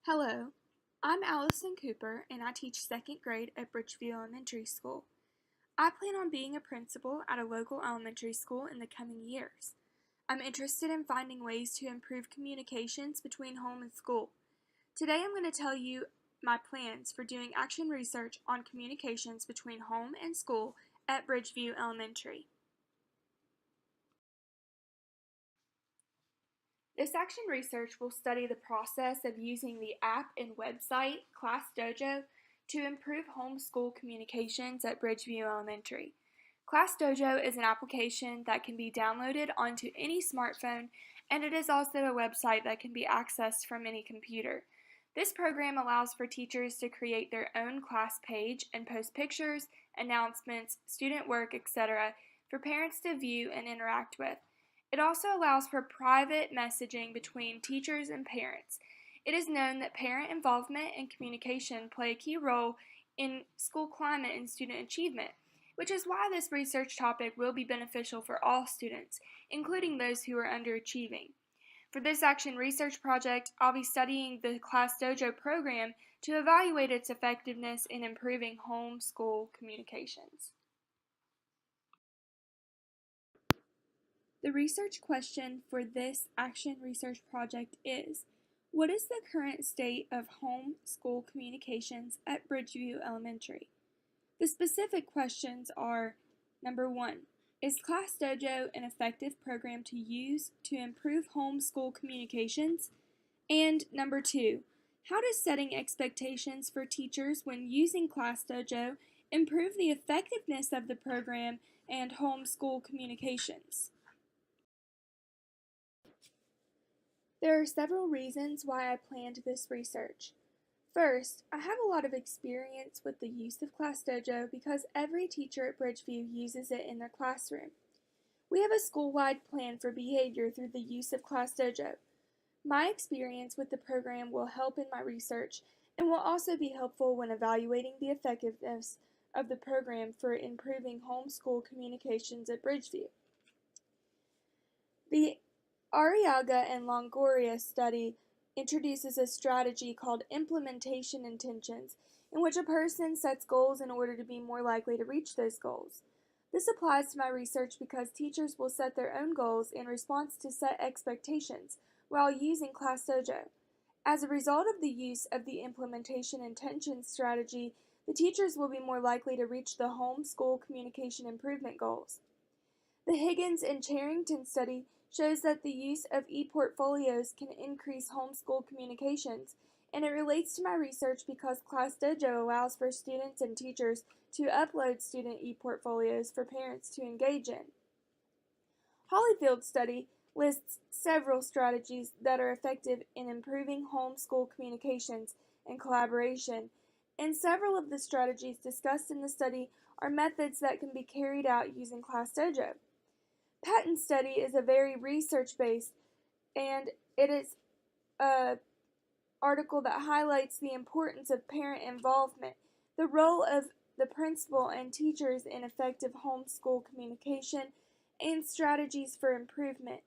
Hello, I'm Allison Cooper and I teach second grade at Bridgeview Elementary School. I plan on being a principal at a local elementary school in the coming years. I'm interested in finding ways to improve communications between home and school. Today I'm going to tell you my plans for doing action research on communications between home and school at Bridgeview Elementary. This action research will study the process of using the app and website ClassDojo to improve homeschool communications at Bridgeview Elementary. ClassDojo is an application that can be downloaded onto any smartphone, and it is also a website that can be accessed from any computer. This program allows for teachers to create their own class page and post pictures, announcements, student work, etc. for parents to view and interact with. It also allows for private messaging between teachers and parents. It is known that parent involvement and communication play a key role in school climate and student achievement, which is why this research topic will be beneficial for all students, including those who are underachieving. For this action research project, I'll be studying the ClassDojo program to evaluate its effectiveness in improving home-school communications. The research question for this action research project is, what is the current state of home-school communications at Bridgeview Elementary? The specific questions are, number 1, is ClassDojo an effective program to use to improve home-school communications? And number 2, how does setting expectations for teachers when using ClassDojo improve the effectiveness of the program and home-school communications? There are several reasons why I planned this research. First, I have a lot of experience with the use of ClassDojo because every teacher at Bridgeview uses it in their classroom. We have a school-wide plan for behavior through the use of ClassDojo. My experience with the program will help in my research and will also be helpful when evaluating the effectiveness of the program for improving homeschool communications at Bridgeview. The Arriaga and Longoria study introduces a strategy called implementation intentions, in which a person sets goals in order to be more likely to reach those goals. This applies to my research because teachers will set their own goals in response to set expectations while using ClassDojo. As a result of the use of the implementation intentions strategy, the teachers will be more likely to reach the home-school communication improvement goals. The Higgins and Charrington study shows that the use of e-portfolios can increase homeschool communications, and it relates to my research because ClassDojo allows for students and teachers to upload student e-portfolios for parents to engage in. Holyfield's study lists several strategies that are effective in improving homeschool communications and collaboration, and several of the strategies discussed in the study are methods that can be carried out using ClassDojo. Patton's study is a very research-based, and it is an article that highlights the importance of parent involvement, the role of the principal and teachers in effective homeschool communication, and strategies for improvement.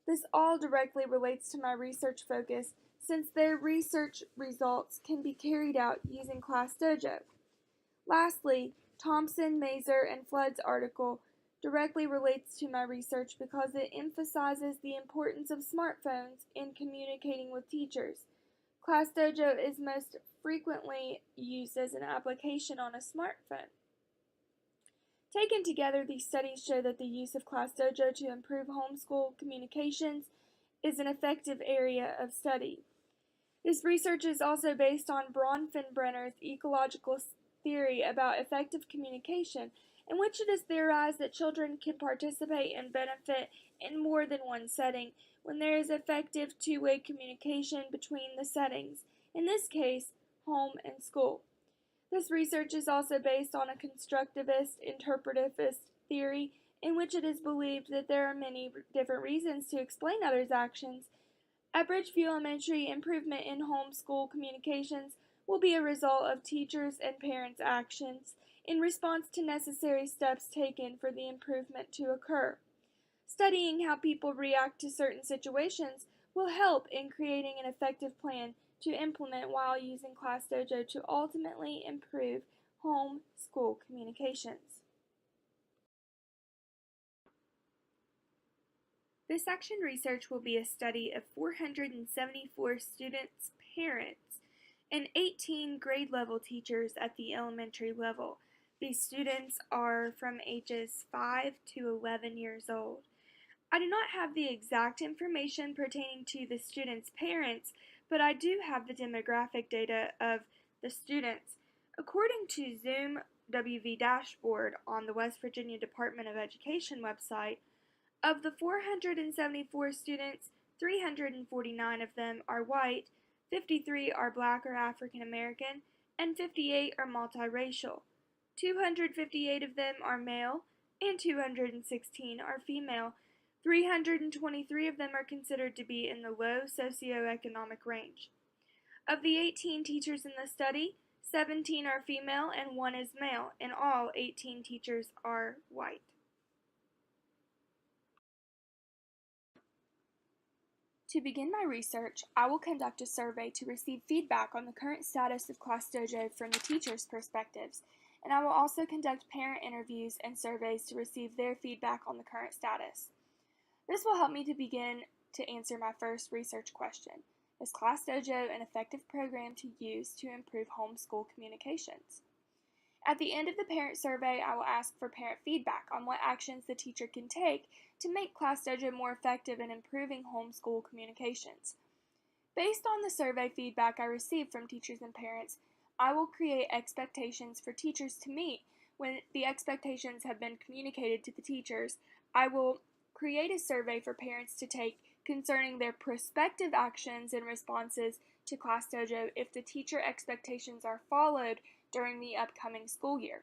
This all directly relates to my research focus, since their research results can be carried out using ClassDojo. Lastly, Thompson, Mazur, and Flood's article directly relates to my research because it emphasizes the importance of smartphones in communicating with teachers. ClassDojo is most frequently used as an application on a smartphone. Taken together, these studies show that the use of ClassDojo to improve homeschool communications is an effective area of study. This research is also based on Bronfenbrenner's ecological theory about effective communication, in which it is theorized that children can participate and benefit in more than one setting when there is effective two-way communication between the settings, in this case, home and school. This research is also based on a constructivist interpretivist theory in which it is believed that there are many different reasons to explain others' actions. At Bridgeview Elementary, improvement in homeschool communications will be a result of teachers' and parents' actions in response to necessary steps taken for the improvement to occur. Studying how people react to certain situations will help in creating an effective plan to implement while using ClassDojo to ultimately improve home school communications. This action research will be a study of 474 students' parents and 18 grade level teachers at the elementary level. These students are from ages 5 to 11 years old. I do not have the exact information pertaining to the students' parents, but I do have the demographic data of the students. According to Zoom WV Dashboard on the West Virginia Department of Education website, of the 474 students, 349 of them are white, 53 are black or African American, and 58 are multiracial. 258 of them are male, and 216 are female. 323 of them are considered to be in the low socioeconomic range. Of the 18 teachers in the study, 17 are female and 1 is male. In all, 18 teachers are white. To begin my research, I will conduct a survey to receive feedback on the current status of ClassDojo from the teachers' perspectives, and I will also conduct parent interviews and surveys to receive their feedback on the current status. This will help me to begin to answer my first research question. Is ClassDojo an effective program to use to improve homeschool communications? At the end of the parent survey, I will ask for parent feedback on what actions the teacher can take to make ClassDojo more effective in improving homeschool communications. Based on the survey feedback I received from teachers and parents, I will create expectations for teachers to meet. When the expectations have been communicated to the teachers, I will create a survey for parents to take concerning their prospective actions and responses to ClassDojo if the teacher expectations are followed during the upcoming school year.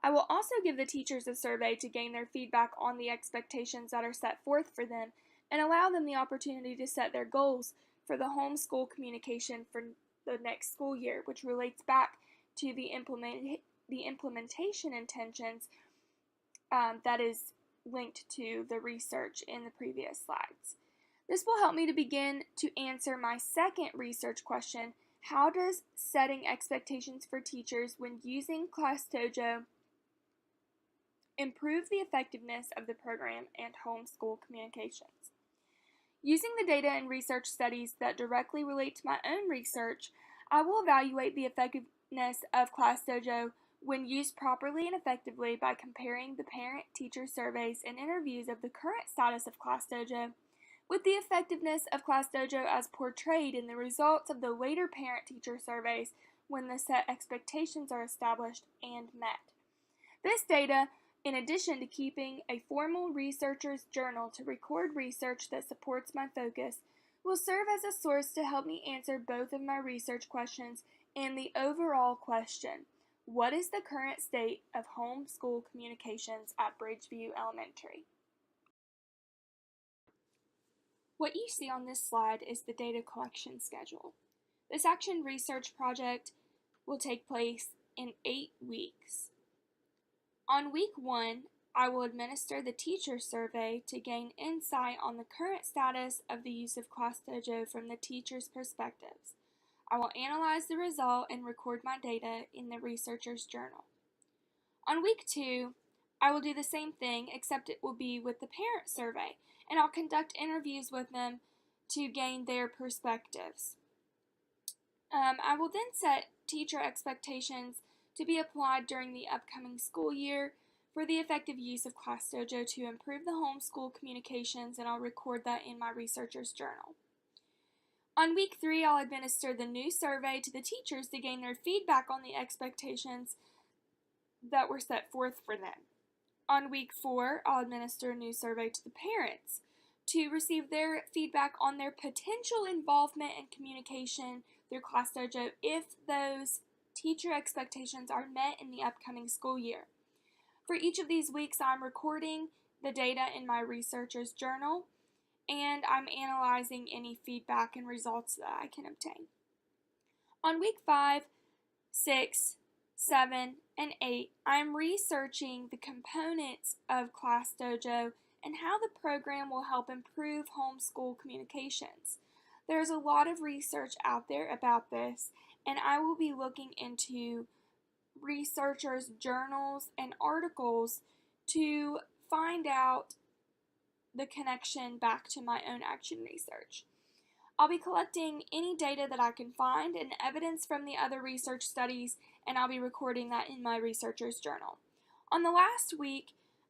I will also give the teachers a survey to gain their feedback on the expectations that are set forth for them and allow them the opportunity to set their goals for the homeschool communication for the next school year, which relates back to the implementation intentions that is linked to the research in the previous slides. This will help me to begin to answer my second research question: how does setting expectations for teachers when using ClassDojo improve the effectiveness of the program and homeschool communications? Using the data and research studies that directly relate to my own research, I will evaluate the effectiveness of ClassDojo when used properly and effectively by comparing the parent-teacher surveys and interviews of the current status of ClassDojo with the effectiveness of ClassDojo as portrayed in the results of the later parent-teacher surveys when the set expectations are established and met. This data, in addition to keeping a formal researcher's journal to record research that supports my focus, will serve as a source to help me answer both of my research questions and the overall question: what is the current state of homeschool communications at Bridgeview Elementary? What you see on this slide is the data collection schedule. This action research project will take place in 8 weeks. On week 1, I will administer the teacher survey to gain insight on the current status of the use of ClassDojo from the teacher's perspectives. I will analyze the result and record my data in the researcher's journal. On week 2, I will do the same thing, except it will be with the parent survey, and I'll conduct interviews with them to gain their perspectives. I will then set teacher expectations to be applied during the upcoming school year for the effective use of ClassDojo to improve the homeschool communications, and I'll record that in my researcher's journal. On week 3, I'll administer the new survey to the teachers to gain their feedback on the expectations that were set forth for them. On week 4, I'll administer a new survey to the parents to receive their feedback on their potential involvement and communication through ClassDojo if those teacher expectations are met in the upcoming school year. For each of these weeks, I'm recording the data in my researcher's journal, and I'm analyzing any feedback and results that I can obtain. On week 5, 6, 7, and 8, I'm researching the components of ClassDojo and how the program will help improve homeschool communications. There's a lot of research out there about this, and I will be looking into researchers' journals and articles to find out the connection back to my own action research. I'll be collecting any data that I can find and evidence from the other research studies, and I'll be recording that in my researcher's journal. On the last week,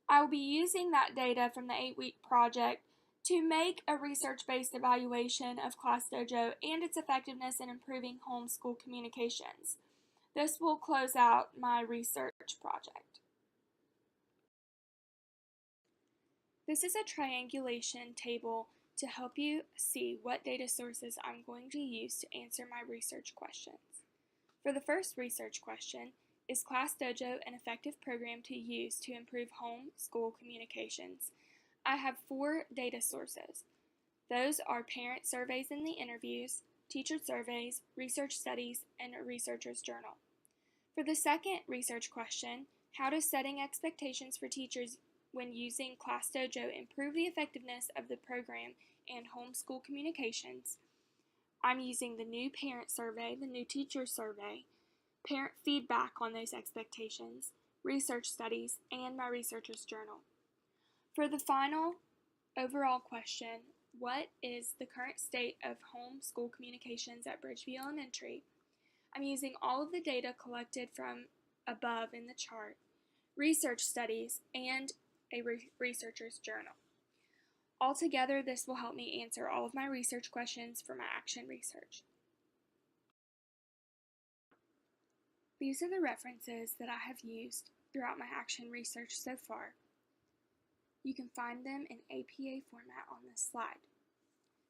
I will be using that data from the 8-week project to make a research-based evaluation of ClassDojo and its effectiveness in improving homeschool communications. This will close out my research project. This is a triangulation table to help you see what data sources I'm going to use to answer my research questions. For the first research question, is ClassDojo an effective program to use to improve home-school communications? I have 4 data sources. Those are parent surveys and the interviews, teacher surveys, research studies, and a researcher's journal. For the second research question, how does setting expectations for teachers when using ClassDojo improve the effectiveness of the program and homeschool communications? I'm using the new parent survey, the new teacher survey, parent feedback on those expectations, research studies, and my researcher's journal. For the final overall question, what is the current state of homeschool communications at Bridgeview Elementary? I'm using all of the data collected from above in the chart, research studies, and a researcher's journal. Altogether, this will help me answer all of my research questions for my action research. These are the references that I have used throughout my action research so far. You can find them in APA format on this slide.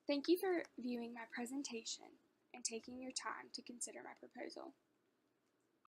Thank you for viewing my presentation and taking your time to consider my proposal.